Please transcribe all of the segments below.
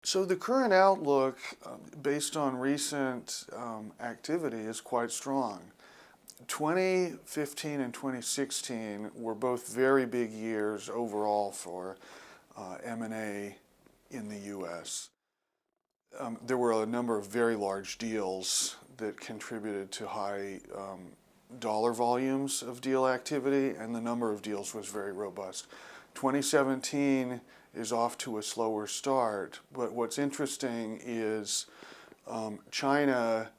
So the current outlook, based on recent activity, is quite strong. 2015 and 2016 were both very big years overall for M&A in the U.S. There were a number of very large deals that contributed to high dollar volumes of deal activity, and the number of deals was very robust. 2017 is off to a slower start, but what's interesting is China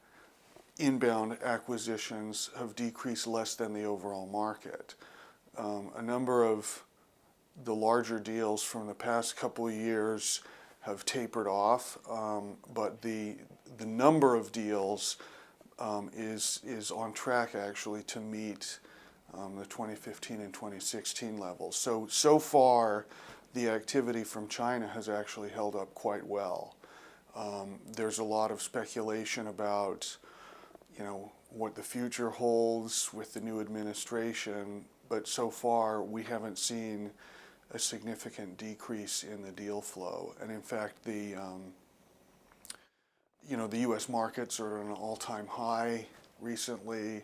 inbound acquisitions have decreased less than the overall market. A number of the larger deals from the past couple of years have tapered off, but the number of deals is on track actually to meet the 2015 and 2016 levels. So far, the activity from China has actually held up quite well. There's a lot of speculation about, what the future holds with the new administration, but so far we haven't seen a significant decrease in the deal flow. And in fact, the U.S. markets are at an all-time high recently.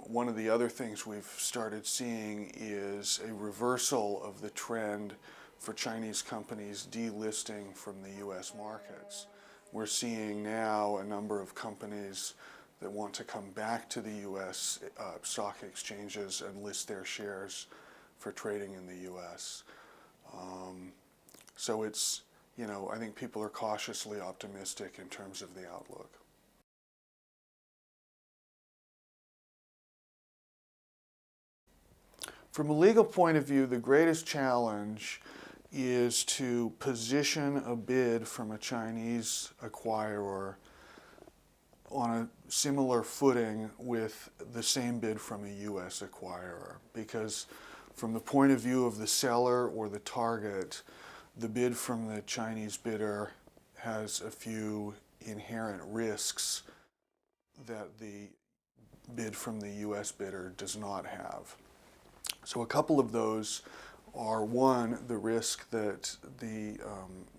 One of the other things we've started seeing is a reversal of the trend for Chinese companies delisting from the U.S. markets. We're seeing now a number of companies that want to come back to the U.S. Stock exchanges and list their shares for trading in the U.S. So it's, I think people are cautiously optimistic in terms of the outlook. From a legal point of view, the greatest challenge is to position a bid from a Chinese acquirer on a similar footing with the same bid from a U.S. acquirer. Because from the point of view of the seller or the target, the bid from the Chinese bidder has a few inherent risks that the bid from the U.S. bidder does not have. So a couple of those are, one, the risk that the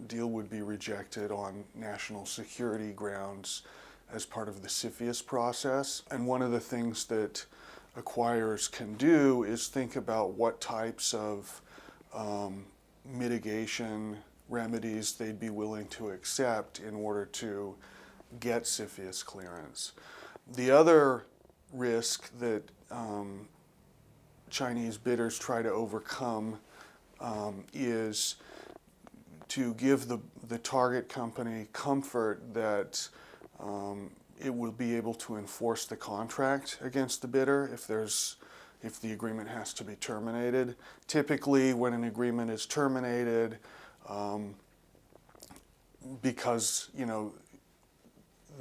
deal would be rejected on national security grounds as part of the CFIUS process. And one of the things that acquirers can do is think about what types of mitigation remedies they'd be willing to accept in order to get CFIUS clearance. The other risk that Chinese bidders try to overcome is to give the target company comfort that it will be able to enforce the contract against the bidder if the agreement has to be terminated. Typically, when an agreement is terminated, because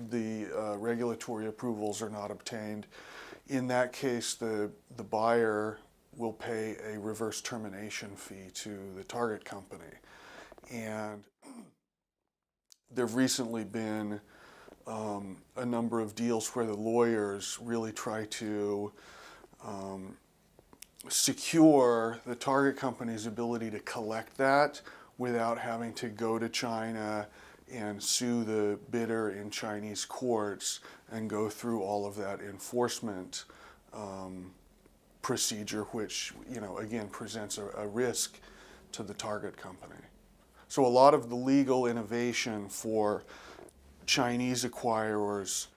the regulatory approvals are not obtained, in that case, the buyer will pay a reverse termination fee to the target company. And there have recently been a number of deals where the lawyers really try to secure the target company's ability to collect that without having to go to China and sue the bidder in Chinese courts and go through all of that enforcement procedure, which, again, presents a risk to the target company. So a lot of the legal innovation for Chinese acquirers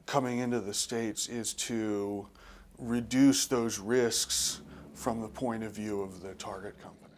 coming into the States is to reduce those risks from the point of view of the target company.